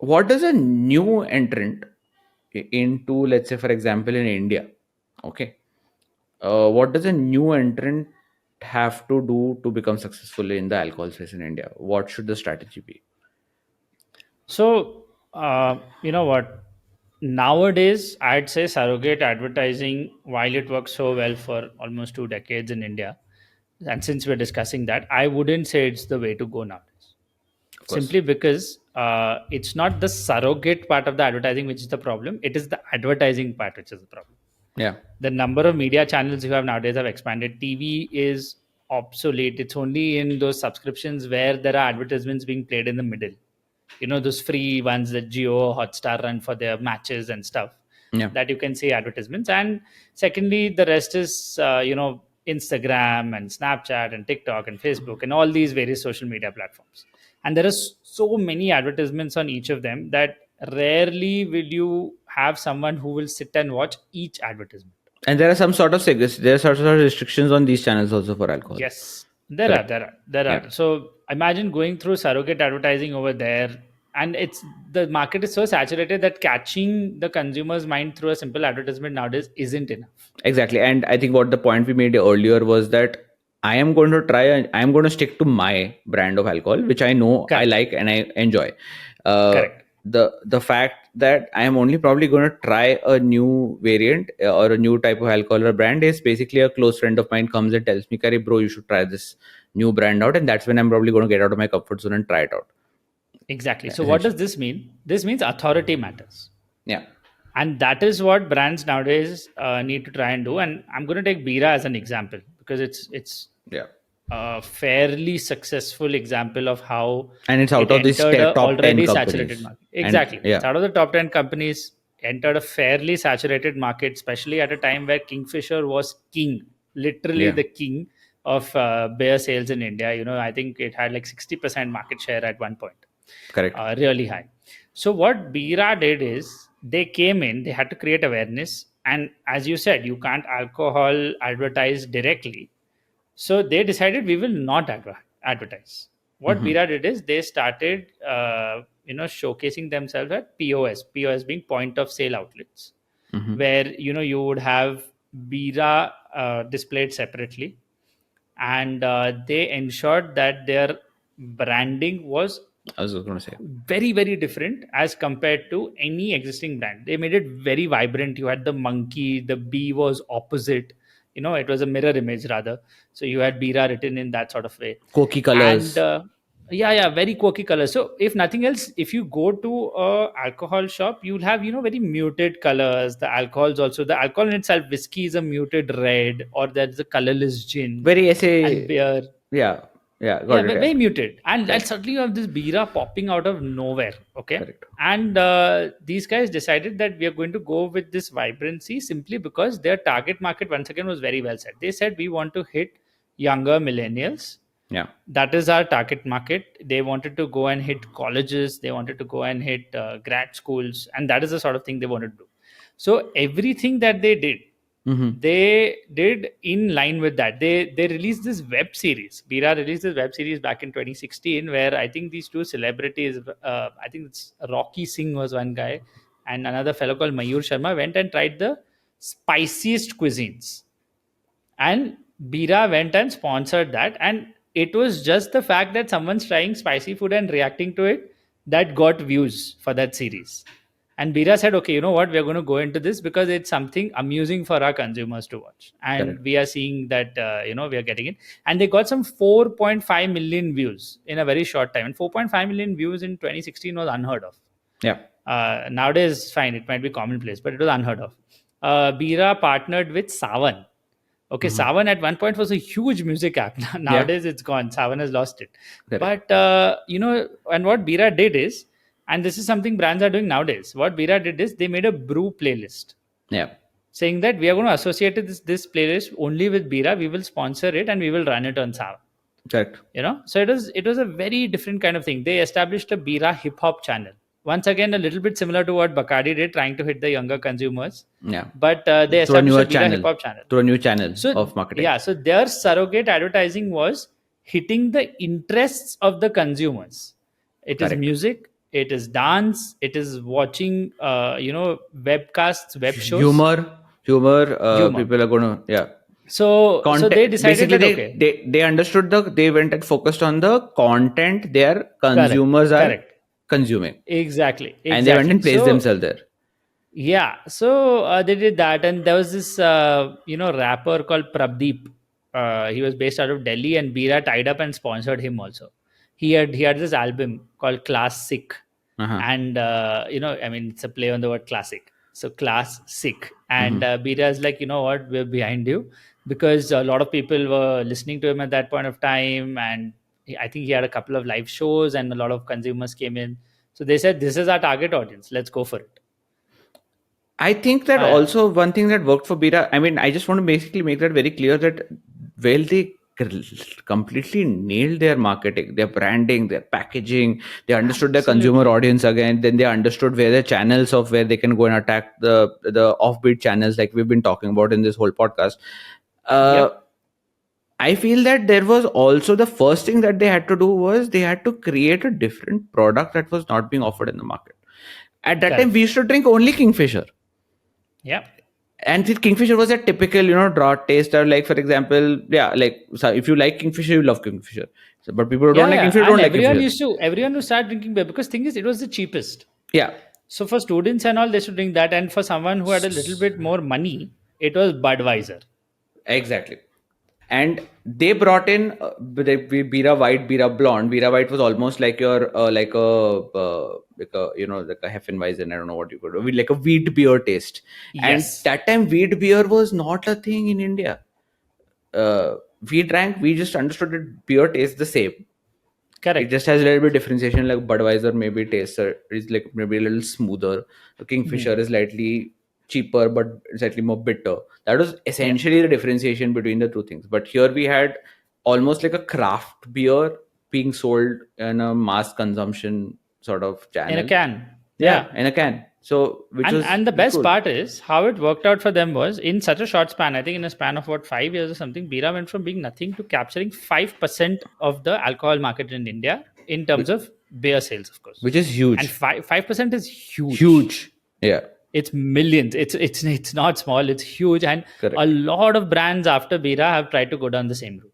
what does a new entrant into, let's say, for example, in India, okay, what does a new entrant have to do to become successful in the alcohol space in India? What should the strategy be? So, you know what? Nowadays, I'd say surrogate advertising, while it works so well for almost 2 decades in India, and since we're discussing that, I wouldn't say it's the way to go nowadays. Of course. Simply because it's not the surrogate part of the advertising which is the problem, it is the advertising part which is the problem. Yeah. The number of media channels you have nowadays have expanded. TV is obsolete. It's only in those subscriptions where there are advertisements being played in the middle. You know, those free ones that Geo Hotstar run for their matches and stuff, Yeah. that you can see advertisements. And secondly, the rest is Instagram and Snapchat and TikTok and Facebook and all these various social media platforms. And there are so many advertisements on each of them that rarely will you have someone who will sit and watch each advertisement. And there are some sort of there are sort of restrictions on these channels also for alcohol. Yes, there are, Correct. there are, there Yeah. are. So imagine going through surrogate advertising over there, and it's the market is so saturated that catching the consumer's mind through a simple advertisement nowadays isn't enough. Exactly. And I think what the point we made earlier was that I am going to I am going to stick to my brand of alcohol, which I know I Correct, like and I enjoy. Uh, correct. the fact that I am only probably going to try a new variant or a new type of alcohol or brand is basically a close friend of mine comes and tells me, "Kare bro, you should try this new brand out," and that's when I'm probably going to get out of my comfort zone and try it out. Exactly. So what does Essentially. this mean? This means authority matters. Yeah. And that is what brands nowadays need to try and do. And I'm going to take Bira as an example because it's Yeah. a fairly successful example of how And it's out it of these entered a top 10 already saturated companies. market. And Exactly, yeah. it's out of the top 10 companies, entered a fairly saturated market, especially at a time where Kingfisher was king, literally Yeah. the king of beer sales in India. You know, I think it had like 60% market share at one point, Correct. really high. So what Bira did is they came in, they had to create awareness, and as you said, you can't alcohol advertise directly. So they decided we will not advertise. What Hmm. Bira did is they started, showcasing themselves at POS. POS being point of sale outlets, Hmm. where you would have Bira displayed separately, and they ensured that their branding was I was going to say. very very different as compared to any existing brand. They made it very vibrant. You had the monkey, the bee was opposite, it was a mirror image rather. So you had Bira written in that sort of way. Quirky And colors. yeah, very quirky colors. So if nothing else, if you go to a alcohol shop, you'll have very muted colors. The alcohols also, the alcohol in itself, whiskey is a muted red, or there's a colorless gin. Very And essay. beer, Yeah. Yeah. yeah, Got it. Yeah. very muted. And Right. suddenly you have this Bira popping out of nowhere. Okay. Correct. And these guys decided that we are going to go with this vibrancy simply because their target market, once again, was very well set. They said we want to hit younger millennials. Yeah. That is our target market. They wanted to go and hit colleges, they wanted to go and hit grad schools, and that is the sort of thing they wanted to do. So everything that they did, Hmm. they did in line with that. They released this web series. Bira released this web series back in 2016, where I think these two celebrities, I think it's Rocky Singh was one guy, and another fellow called Mayur Sharma went and tried the spiciest cuisines, and Bira went and sponsored that. And it was just the fact that someone's trying spicy food and reacting to it that got views for that series. And Bira said, okay, you know what, we're going to go into this because it's something amusing for our consumers to watch. And Correct. we are seeing that, we are getting it. And they got some 4.5 million views in a very short time. And 4.5 million views in 2016 was unheard of. Yeah. Nowadays, fine, it might be commonplace, but it was unheard of. Bira partnered with Savan. Okay, Hmm. Savan at one point was a huge music app. Yeah. Nowadays, it's gone. Savan has lost it. Correct. But, and what Bira did is, and this is something brands are doing nowadays, what Bira did is they made a brew playlist Yeah. saying that we are going to associate this playlist only with Bira. We will sponsor it and we will run it on Savan. Correct. So it was a very different kind of thing. They established a Bira hip hop channel. Once again, a little bit similar to what Bacardi did, trying to hit the younger consumers. Yeah. But they Through a established a newer Bira hip channel. hop channel. Through a new channel So of marketing. yeah, so their surrogate advertising was hitting the interests of the consumers. It is Correct. music, it is dance, it is watching, webcasts, web shows, Humor. humor. People are gonna, yeah. So they Content. decided Basically, that they okay, they they understood they went and focused on the content their correct, consumers are correct, consuming, exactly, and they went exactly. and placed So themselves there. yeah, so they did that, and there was this rapper called Prabdeep. He was based out of Delhi, and Bira tied up and sponsored him also. He had this album called Classic, Uh-huh. and I mean, it's a play on the word classic. So Class Sick, and Hmm. Bira is like, you know what, we're behind you, because a lot of people were listening to him at that point of time, and I think he had a couple of live shows, and a lot of consumers came in. So they said, this is our target audience. Let's go for it. I think that Uh, also one thing that worked for Bira. I mean, I just want to basically make that very clear that while they completely nailed their marketing, their branding, their packaging, they understood their consumer Absolutely. audience again. Then they understood where the channels of where they can go and attack the offbeat channels, like we've been talking about in this whole podcast. Uh, Yep. I feel that there was also the first thing that they had to do was they had to create a different product that was not being offered in the market. At that time, we Correct. used to drink only Kingfisher, Yep. and the Kingfisher was a typical, drought taster. Like for example, yeah, like so if you like Kingfisher, you love Kingfisher. So, but people who don't Yeah, like Kingfisher yeah. And don't like Kingfisher. everyone who started drinking beer, because thing is, it was the cheapest. Yeah, So for students and all, they should drink that. And for someone who had a little bit more money, it was Budweiser. exactly. And they brought in Bira White, Bira Blonde. Bira White was almost like your like a Hefeweizen. I don't know what you could do, like a wheat beer taste. And Yes. that time, wheat beer was not a thing in India. We just understood that beer tastes the same. It Correct. just has a little bit differentiation. Like Budweiser maybe tastes is like maybe a little smoother. The Kingfisher Hmm. is slightly cheaper but slightly more bitter. That was Yeah. essentially the differentiation between the two things. But here we had almost like a craft beer being sold in a mass consumption sort of In a channel. can. Yeah, Yeah. in a can. So which And was and the which is best cool. part is how it worked out for them was in such a short span. I think in a span of what, 5 years or something, Bira went from being nothing to capturing 5% of the alcohol market in India in terms Which of beer sales, of course. which is And huge. 5% is huge. Huge. Yeah, It's millions. It's not small. It's huge, and a correct. lot of brands after Bira have tried to go down the same route.